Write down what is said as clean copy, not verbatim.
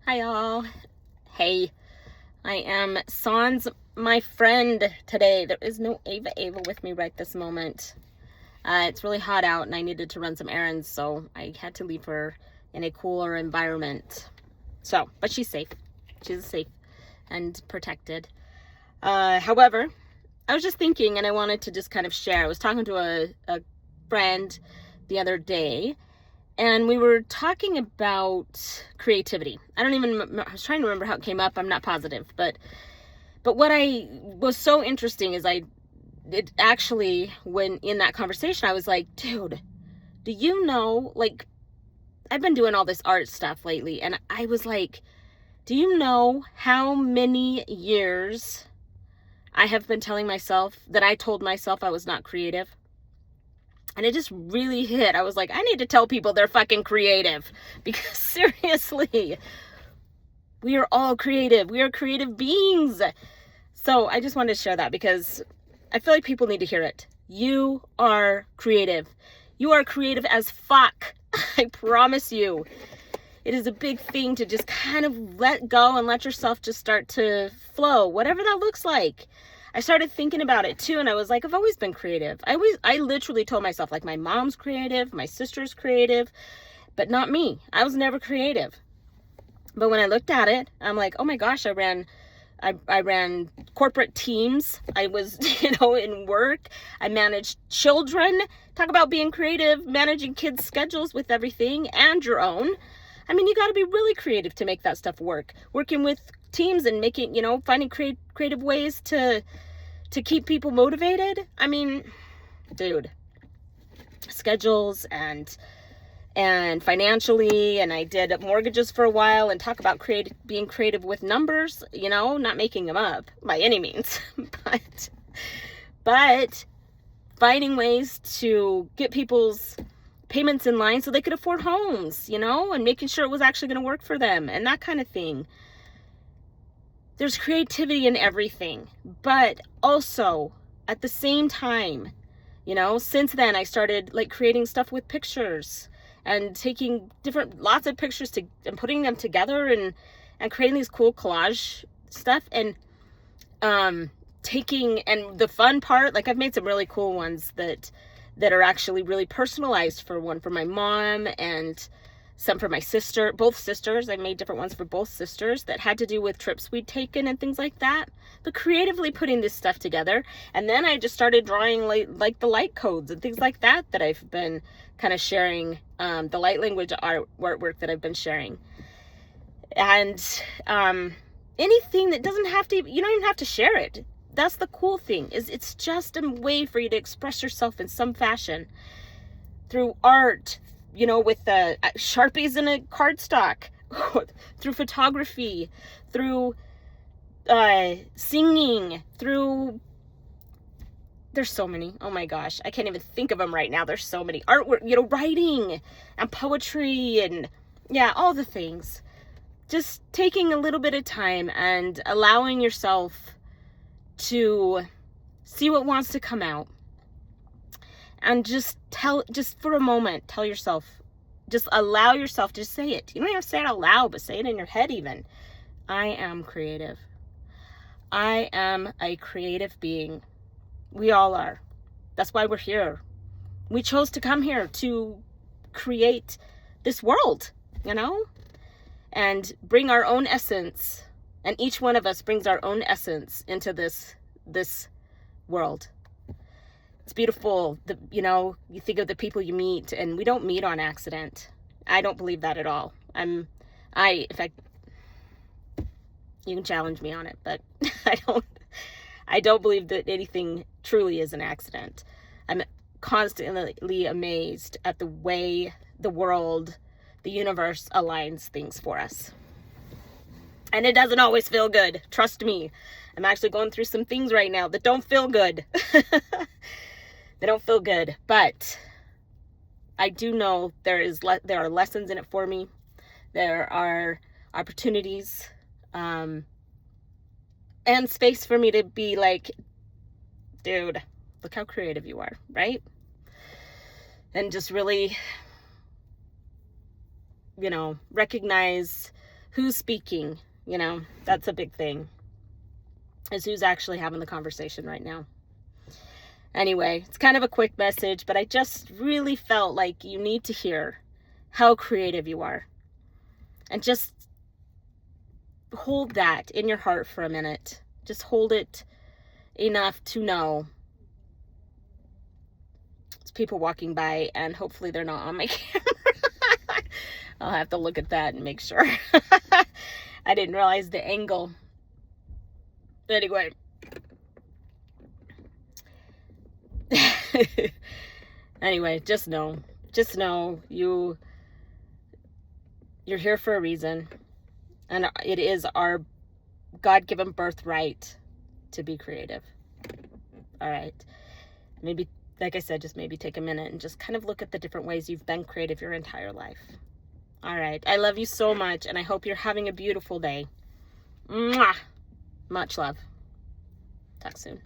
Hi all. Hey, I am Sans, my friend today. There is no Ava with me right this moment. It's really hot out and I needed to run some errands, so I had to leave her in a cooler environment. But she's safe. She's safe and protected. However, I was just thinking and I wanted to just kind of share. I was talking to a friend the other day, and we were talking about creativity. I was trying to remember how it came up. I'm not positive, but what I was so interesting is it actually, when in that conversation, I was like, dude, do you know, like, I've been doing all this art stuff lately, and I was like, do you know how many years I have been telling myself that I told myself I was not creative? And it just really hit. I was like, I need to tell people they're fucking creative. Because seriously, we are all creative. We are creative beings. So I just wanted to share that because I feel like people need to hear it. You are creative. You are creative as fuck. I promise you. It is a big thing to just kind of let go and let yourself just start to flow, whatever that looks like. I started thinking about it too, and I was like, I've always been creative. I literally told myself, like, my mom's creative, my sister's creative, but not me. I was never creative. But when I looked at it, I'm like, oh my gosh, I ran corporate teams. I was, in work. I managed children. Talk about being creative, managing kids' schedules with everything and your own. I mean, you got to be really creative to make that stuff work. Working with teams and making, finding creative ways to keep people motivated. I mean, dude, schedules and financially, and I did mortgages for a while, and talk about being creative with numbers, not making them up by any means, but finding ways to get people's payments in line so they could afford homes, and making sure it was actually going to work for them and that kind of thing. There's creativity in everything, but also at the same time, since then I started like creating stuff with pictures and taking lots of pictures and putting them together and creating these cool collage stuff and and the fun part, like I've made some really cool ones that are actually really personalized for my mom and some for my sister, both sisters. I made different ones for both sisters that had to do with trips we'd taken and things like that. But creatively putting this stuff together. And then I just started drawing like the light codes and things like that I've been kind of sharing, the light language artwork that I've been sharing. And anything that doesn't have to, you don't even have to share it. That's the cool thing, is it's just a way for you to express yourself in some fashion through art, with the Sharpies in a cardstock, through photography, through singing, through, there's so many. Oh my gosh, I can't even think of them right now. There's so many. Artwork, writing and poetry and all the things. Just taking a little bit of time and allowing yourself to see what wants to come out. And just for a moment, tell yourself, just allow yourself to say it. You don't have to say it out loud, but say it in your head even. I am creative. I am a creative being. We all are. That's why we're here. We chose to come here to create this world, and bring our own essence. And each one of us brings our own essence into this world. It's beautiful. You think of the people you meet, and we don't meet on accident. I don't believe that at all. In fact, you can challenge me on it, but I don't believe that anything truly is an accident. I'm constantly amazed at the way the world, the universe aligns things for us. And it doesn't always feel good. Trust me. I'm actually going through some things right now that don't feel good. They don't feel good, but I do know there are lessons in it for me. There are opportunities, and space for me to be like, dude, look how creative you are, right? And just really, recognize who's speaking, you know, that's a big thing, is who's actually having the conversation right now. Anyway, it's kind of a quick message, but I just really felt like you need to hear how creative you are. And just hold that in your heart for a minute. Just hold it enough to know. There's people walking by, and hopefully they're not on my camera. I'll have to look at that and make sure. I didn't realize the angle. Anyway. Anyway, just know you're here for a reason, and it is our God-given birthright to be creative. All right, maybe, like I said, just maybe take a minute and just kind of look at the different ways you've been creative your entire life. All right, I love you so much, and I hope you're having a beautiful day. Mwah! Much love. Talk soon.